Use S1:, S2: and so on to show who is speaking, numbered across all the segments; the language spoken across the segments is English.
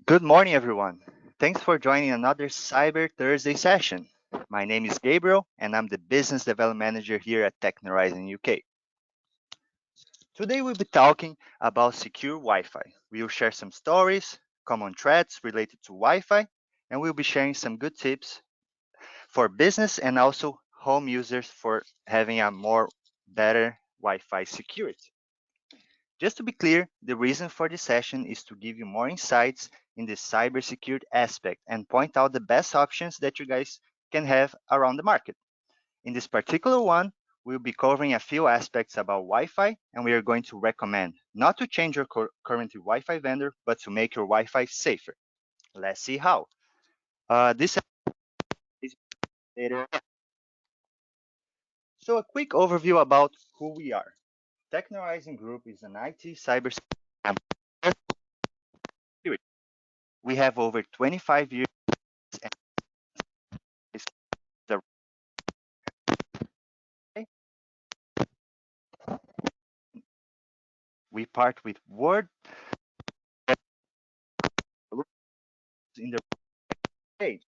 S1: Good morning, everyone. Thanks for joining another Cyber Thursday session. My name is Gabriel, and I'm the Business Development Manager here at Technorizon UK. Today, we'll be talking about secure Wi Fi. We will share some stories, common threats related to Wi Fi, and we'll be sharing some good tips for business and also home users for having a more better Wi Fi security. Just to be clear, the reason for this session is to give you more insights in the cybersecurity aspect and point out the best options that you guys can have around the market. In this particular one, we'll be covering a few aspects about Wi-Fi, and we are going to recommend not to change your current Wi-Fi vendor, but to make your Wi-Fi safer. Let's see how. This is later. So a quick overview about who we are. Technorizing Group is an IT cybersecurity. We have over 25 years and the we part with word in the page.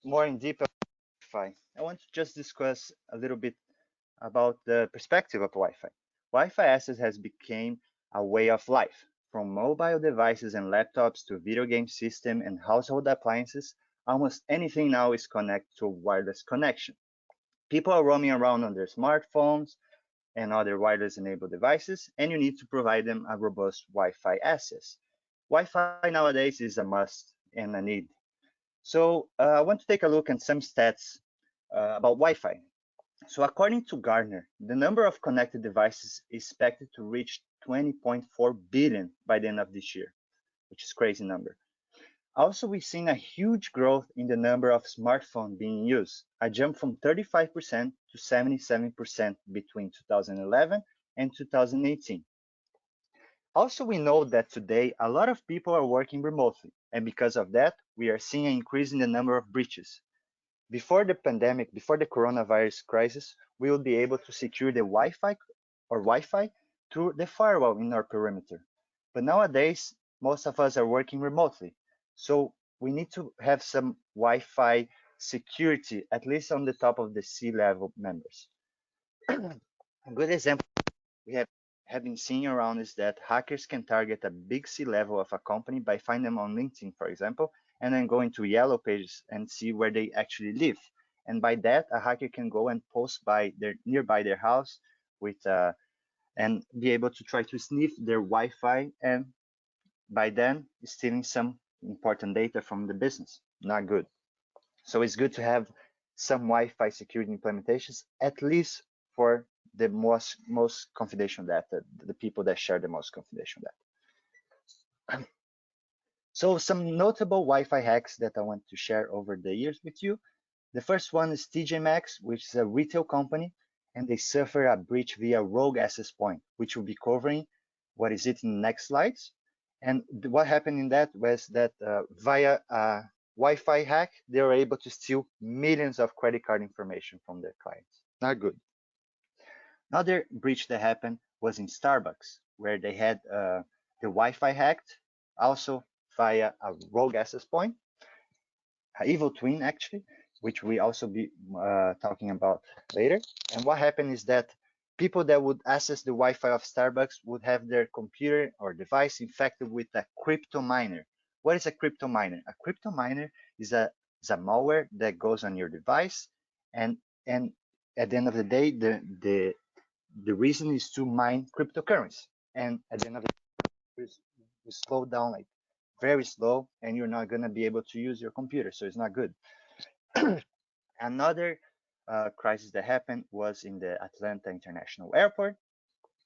S1: More in deep Wi-Fi. I want to just discuss a little bit about the perspective of Wi-Fi. Wi-Fi access has become a way of life. From mobile devices and laptops to video game system and household appliances, almost anything now is connected to a wireless connection. People are roaming around on their smartphones and other wireless enabled devices, and you need to provide them a robust Wi-Fi access. Wi-Fi nowadays is a must and a need. So I want to take a look at some stats about Wi-Fi. So according to Gartner, the number of connected devices is expected to reach 20.4 billion by the end of this year, which is a crazy number. Also, we've seen a huge growth in the number of smartphones being used, a jump from 35% to 77% between 2011 and 2018. Also, we know that today a lot of people are working remotely, and because of that, we are seeing an increase in the number of breaches. Before the pandemic, before the coronavirus crisis, we would be able to secure the Wi-Fi through the firewall in our perimeter. But nowadays, most of us are working remotely. So we need to have some Wi-Fi security, at least on the top of the C-level members. A good example we have been seeing around is that hackers can target a big C-level of a company by finding them on LinkedIn, for example, and then go into yellow pages and see where they actually live. And by that, a hacker can go and post by their nearby their house with and be able to try to sniff their Wi-Fi and by then stealing some important data from the business. Not good. So it's good to have some Wi-Fi security implementations, at least for the most confidential data, the people that share the most confidential data. So some notable Wi-Fi hacks that I want to share over the years with you. The first one is TJ Maxx, which is a retail company, and they suffer a breach via rogue access point, which we'll be covering what is it in the next slides. And what happened in that was that via a Wi-Fi hack, they were able to steal millions of credit card information from their clients. Not good. Another breach that happened was in Starbucks, where they had the Wi-Fi hacked, also via a rogue access point, an evil twin actually, which we also be talking about later. And what happened is that people that would access the Wi-Fi of Starbucks would have their computer or device infected with a crypto miner. What is a crypto miner? A crypto miner is a malware that goes on your device, and at the end of the day, the reason is to mine cryptocurrency. And at the end of the day, you slow down like very slow, and you're not gonna be able to use your computer, so it's not good. Another crisis that happened was in the Atlanta International Airport,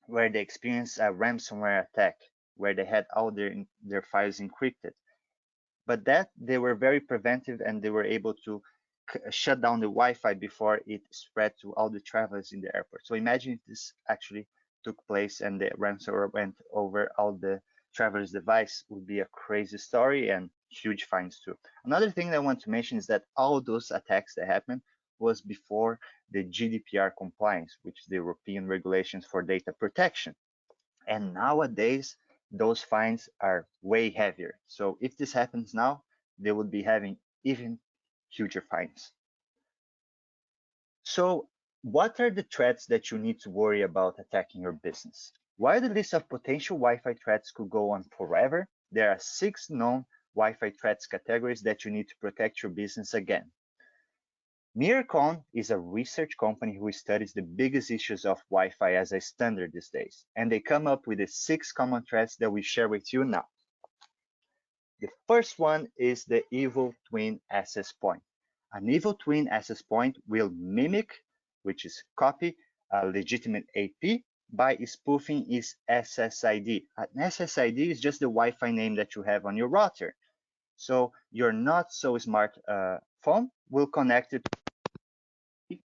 S1: where they experienced a ransomware attack, where they had all their files encrypted. But that they were very preventive, and they were able to shut down the Wi-Fi before it spread to all the travelers in the airport. So imagine if this actually took place and the ransomware went over all the travelers' device, would be a crazy story and huge fines too. Another thing that I want to mention is that all those attacks that happened was before the GDPR compliance, which is the European regulations for data protection. And nowadays, those fines are way heavier. So if this happens now, they would be having even huger fines. So what are the threats that you need to worry about attacking your business? While the list of potential Wi-Fi threats could go on forever, there are 6 known Wi-Fi threats categories that you need to protect your business against. Miracon is a research company who studies the biggest issues of Wi-Fi as a standard these days, and they come up with the 6 common threats that we share with you now. The first one is the evil twin access point. An evil twin access point will mimic, which is copy, a legitimate AP by spoofing its SSID. An SSID is just the Wi-Fi name that you have on your router. So your not so smart phone will connect it to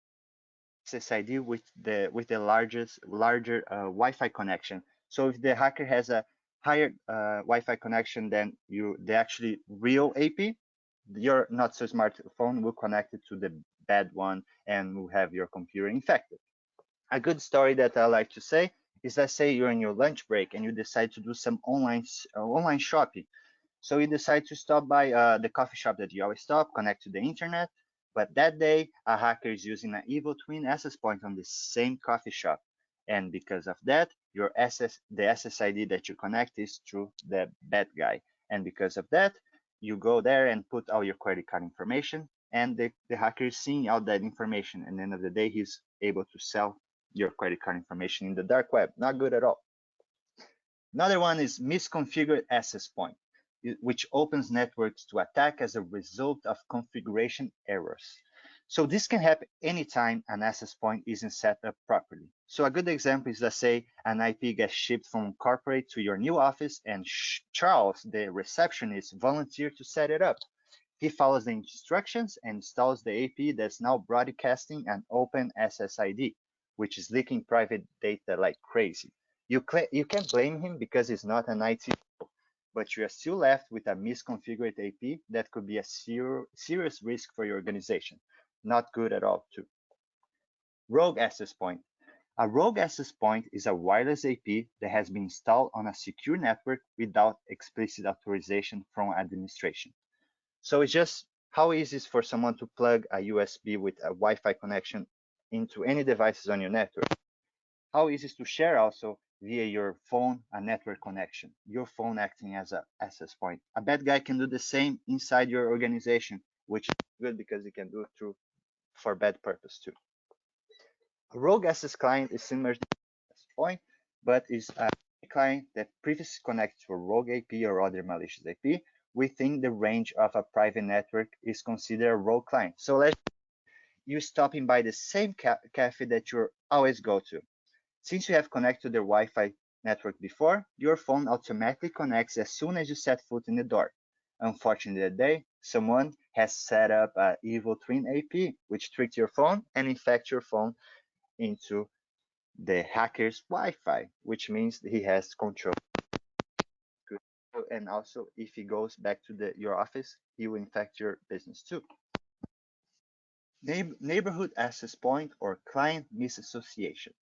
S1: SSID with the larger Wi-Fi connection. So if the hacker has a higher Wi-Fi connection than the actually real AP, your not so smart phone will connect it to the bad one and will have your computer infected. A good story that I like to say is, let's say you're in your lunch break and you decide to do some online shopping. So you decide to stop by the coffee shop that you always stop, connect to the internet. But that day, a hacker is using an evil twin access point on the same coffee shop. And because of that, the SSID that you connect is through the bad guy. And because of that, you go there and put all your credit card information, and the hacker is seeing all that information. And at the end of the day, he's able to sell your credit card information in the dark web. Not good at all. Another one is misconfigured access point, which opens networks to attack as a result of configuration errors. So this can happen anytime an access point isn't set up properly. So a good example is, let's say an IP gets shipped from corporate to your new office and Charles, the receptionist, volunteered to set it up. He follows the instructions and installs the AP that's now broadcasting an open SSID, which is leaking private data like crazy. You can't blame him because he's not an IT pro, but you are still left with a misconfigured AP that could be a serious risk for your organization. Not good at all, too. Rogue access point. A rogue access point is a wireless AP that has been installed on a secure network without explicit authorization from administration. So it's just how easy it is for someone to plug a USB with a Wi-Fi connection into any devices on your network. How easy it is to share also via your phone a network connection, your phone acting as an access point. A bad guy can do the same inside your organization, which is good because he can do it for bad purpose too. A rogue access client is similar to access point, but is a client that previously connected to a rogue AP or other malicious AP within the range of a private network is considered a rogue client. So let's you stopping by the same cafe that you always go to. Since you have connected to the Wi-Fi network before, your phone automatically connects as soon as you set foot in the door. Unfortunately, today, someone has set up an evil twin AP, which tricked your phone and infects your phone into the hacker's Wi-Fi, which means he has control. And also, if he goes back to your office, he will infect your business too. Neighborhood access point or client misassociation.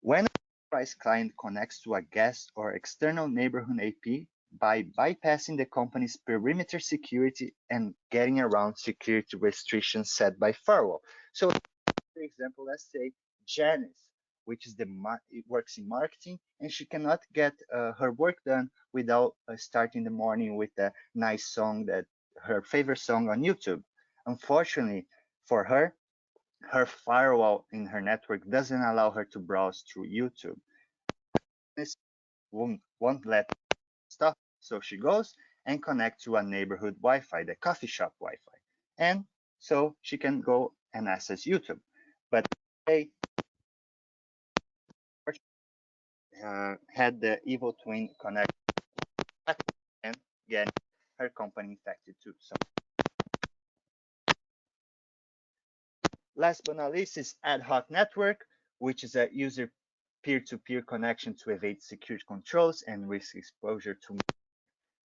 S1: When an enterprise client connects to a guest or external neighborhood AP by bypassing the company's perimeter security and getting around security restrictions set by firewall. So, for example, let's say Janice, which is works in marketing, and she cannot get her work done without starting the morning with a nice song, that her favorite song on YouTube. Unfortunately for her, her firewall in her network doesn't allow her to browse through YouTube. This won't let stuff, so she goes and connects to a neighborhood Wi-Fi, the coffee shop Wi-Fi, and so she can go and access YouTube. But they had the evil twin connect and get her company infected too. So last but not least is ad hoc network, which is a user peer-to-peer connection to evade security controls and risk exposure to.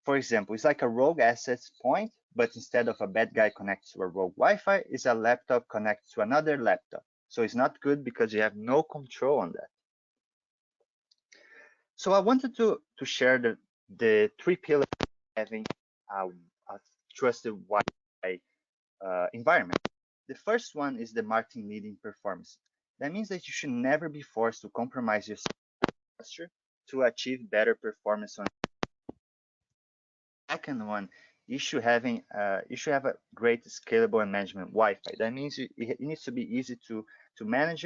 S1: For example, it's like a rogue access point, but instead of a bad guy connected to a rogue Wi-Fi, it's a laptop connected to another laptop. So it's not good because you have no control on that. So I wanted to share the three pillars of having a trusted Wi-Fi environment. The first one is the marketing leading performance. That means that you should never be forced to compromise your structure to achieve better performance on. Second one, you should have a great scalable and management Wi-Fi. That means it needs to be easy to manage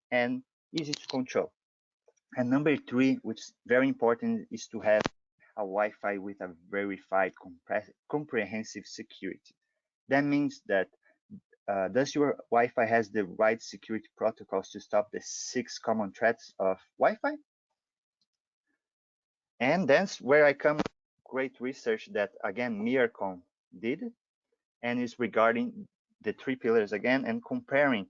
S1: and easy to control. And number three, which is very important, is to have a Wi-Fi with a verified comprehensive security. That means that does your Wi-Fi has the right security protocols to stop the 6 common threats of Wi-Fi? And that's where I come with great research that again Miracom did, and is regarding the three pillars again and comparing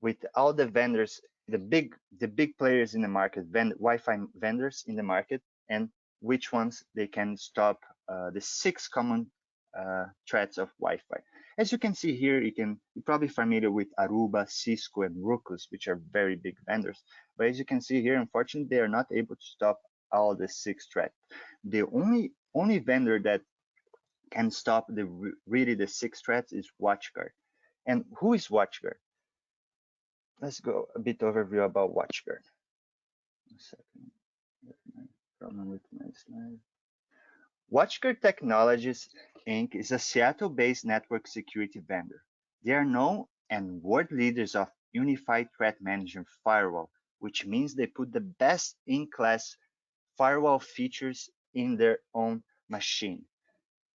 S1: with all the vendors, the big players in the market, Wi-Fi vendors in the market, and which ones they can stop the 6 common threats of Wi-Fi. As you can see here, you're probably familiar with Aruba, Cisco, and Ruckus, which are very big vendors. But as you can see here, unfortunately, they are not able to stop all the 6 threats. The only vendor that can stop really the 6 threats is Watchguard. And who is Watchguard? Let's go a bit overview about Watchguard. A second, problem with my slide. Watchguard Technologies Inc. is a Seattle-based network security vendor. They are known and world leaders of unified threat management firewall, which means they put the best in-class firewall features in their own machine.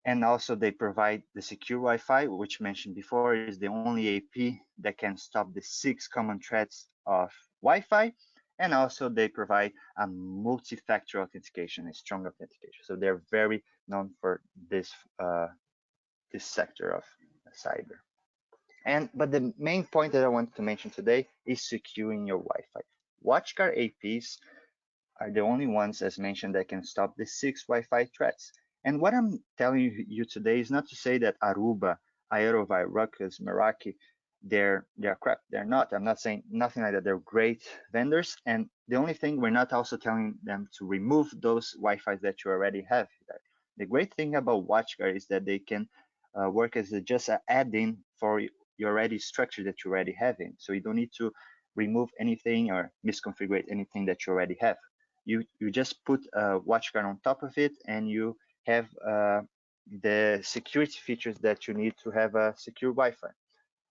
S1: And also they provide the secure Wi-Fi, which mentioned before is the only AP that can stop the 6 common threats of Wi-Fi. And also they provide a multi-factor authentication, a strong authentication. So they're very known for this sector of cyber. But the main point that I want to mention today is securing your Wi-Fi. WatchGuard APs are the only ones, as mentioned, that can stop the 6 Wi-Fi threats. And what I'm telling you today is not to say that Aruba, Aerovir, Ruckus, Meraki, they're crap. They're not. I'm not saying nothing like that. They're great vendors. And the only thing, we're not also telling them to remove those Wi-Fis that you already have. The great thing about WatchGuard is that they can work as just an add-in for your already structure that you already have in. So you don't need to remove anything or misconfigure anything that you already have. You just put a WatchGuard on top of it, and you have the security features that you need to have a secure Wi-Fi.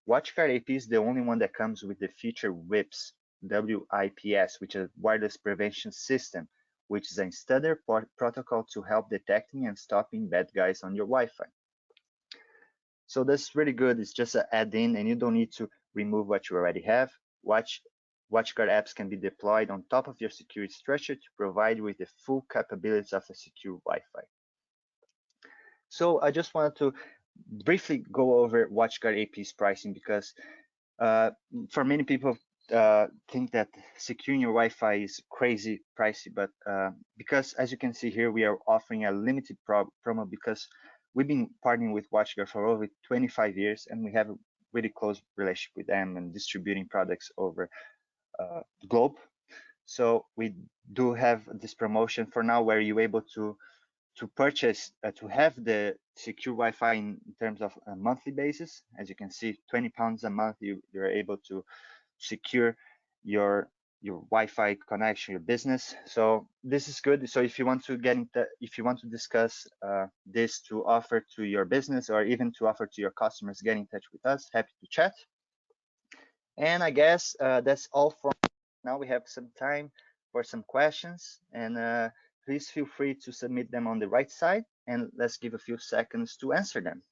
S1: WatchGuard AP is the only one that comes with the feature WIPS, WIPS, which is Wireless Prevention System, which is a standard protocol to help detecting and stopping bad guys on your Wi-Fi. So that's really good. It's just an add-in, and you don't need to remove what you already have. WatchGuard apps can be deployed on top of your security structure to provide you with the full capabilities of a secure Wi-Fi. So I just wanted to briefly go over WatchGuard AP's pricing, because for many people think that securing your Wi-Fi is crazy pricey, but because as you can see here, we are offering a limited promo because we've been partnering with WatchGuard for over 25 years, and we have a really close relationship with them and distributing products over the globe. So we do have this promotion for now where you're able to purchase, to have the secure Wi-Fi in terms of a monthly basis. As you can see, £20 a month, you're able to secure your Wi-Fi connection, your business. So this is good. So if you want to if you want to discuss this to offer to your business or even to offer to your customers, get in touch with us. Happy to chat. And I guess that's all for now. We have some time for some questions, and please feel free to submit them on the right side, and let's give a few seconds to answer them.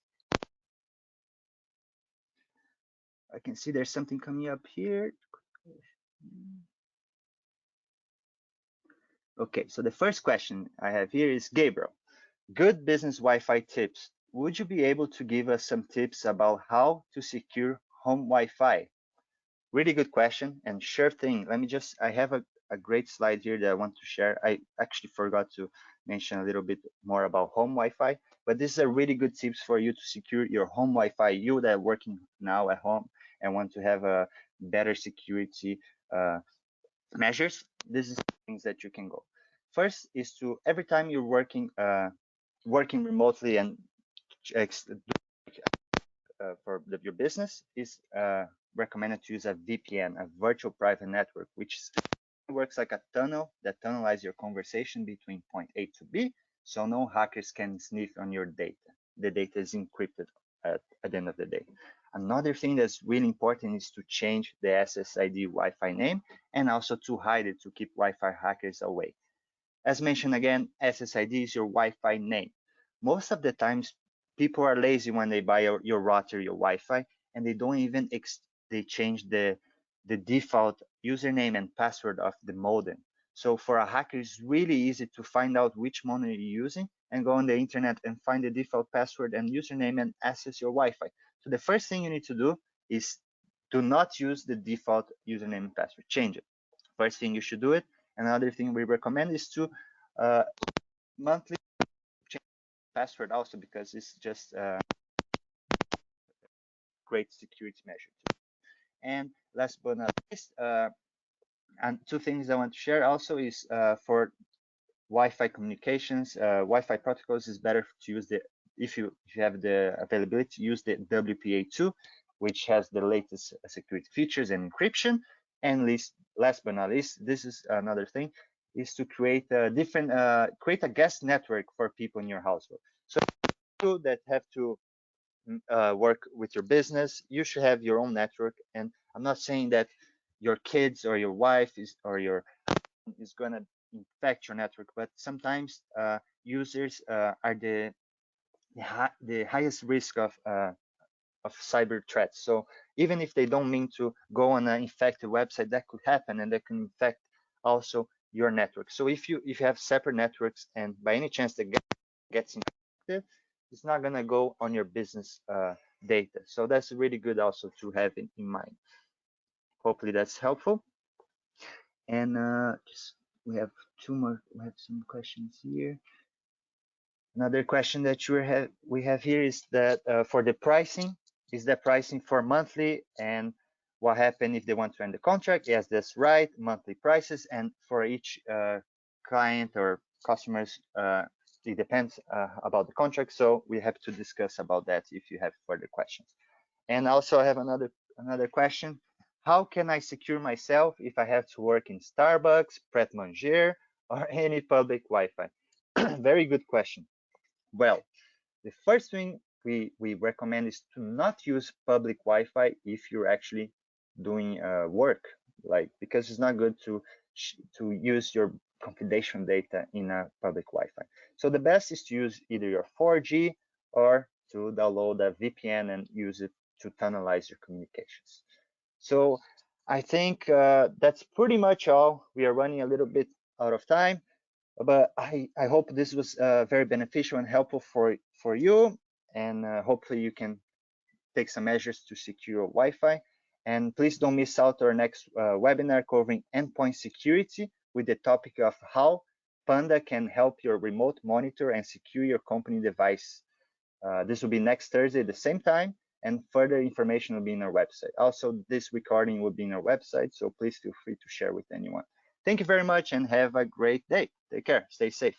S1: I can see there's something coming up here. Okay, so the first question I have here is Gabriel. Good business Wi-Fi tips. Would you be able to give us some tips about how to secure home Wi-Fi? Really good question, and sure thing. I have a great slide here that I want to share. I actually forgot to mention a little bit more about home Wi-Fi, but this is a really good tips for you to secure your home Wi-Fi. You that are working now at home and want to have a better security measures, this is things that you can go. First is to, every time you're working remotely and for your business, is recommended to use a VPN, a virtual private network, which works like a tunnel that tunnelizes your conversation between point A to B, so no hackers can sniff on your data. The data is encrypted at the end of the day. Another thing that's really important is to change the SSID Wi-Fi name and also to hide it to keep Wi-Fi hackers away. As mentioned again, SSID is your Wi-Fi name. Most of the times, people are lazy when they buy your router, your Wi-Fi, and they don't even they change the default username and password of the modem. So for a hacker, it's really easy to find out which modem you're using and go on the internet and find the default password and username and access your Wi-Fi. So the first thing you need to do is do not use the default username and password. Change it. First thing you should do it. Another thing we recommend is to monthly change password also, because it's just a great security measure too. And last but not least, and two things I want to share also is for Wi-Fi communications, Wi-Fi protocols is better to use if you have the availability, to use the WPA2, which has the latest security features and encryption. And last but not least, this is another thing, is to create a create a guest network for people in your household. So you that have to work with your business, you should have your own network. And I'm not saying that your kids or your wife is gonna infect your network, but sometimes users are the highest risk of cyber threats. So even if they don't mean to go on an infected website, that could happen, and that can infect also your network. So if you have separate networks and by any chance that gets infected, it's not gonna go on your business data. So that's really good also to have in mind. Hopefully that's helpful. And we have some questions here. Another question that we have here is that for the pricing, is the pricing for monthly, and what happens if they want to end the contract? Yes, that's right, monthly prices, and for each client or customers, it depends about the contract. So we have to discuss about that if you have further questions. And also I have another question. How can I secure myself if I have to work in Starbucks, Pret Manger, or any public Wi-Fi? Very good question. Well, the first thing we recommend is to not use public Wi-Fi if you're actually doing work, because it's not good to use your confidential data in a public Wi-Fi. So the best is to use either your 4G or to download a VPN and use it to tunnelize your communications. So I think that's pretty much all. We are running a little bit out of time, but I hope this was very beneficial and helpful for you, and hopefully you can take some measures to secure Wi-Fi. And please don't miss out our next webinar covering endpoint security with the topic of how Panda can help your remote monitor and secure your company device. This will be next Thursday at the same time, and further information will be in our website. Also, this recording will be in our website, so please feel free to share with anyone. Thank you very much and have a great day. Take care. Stay safe.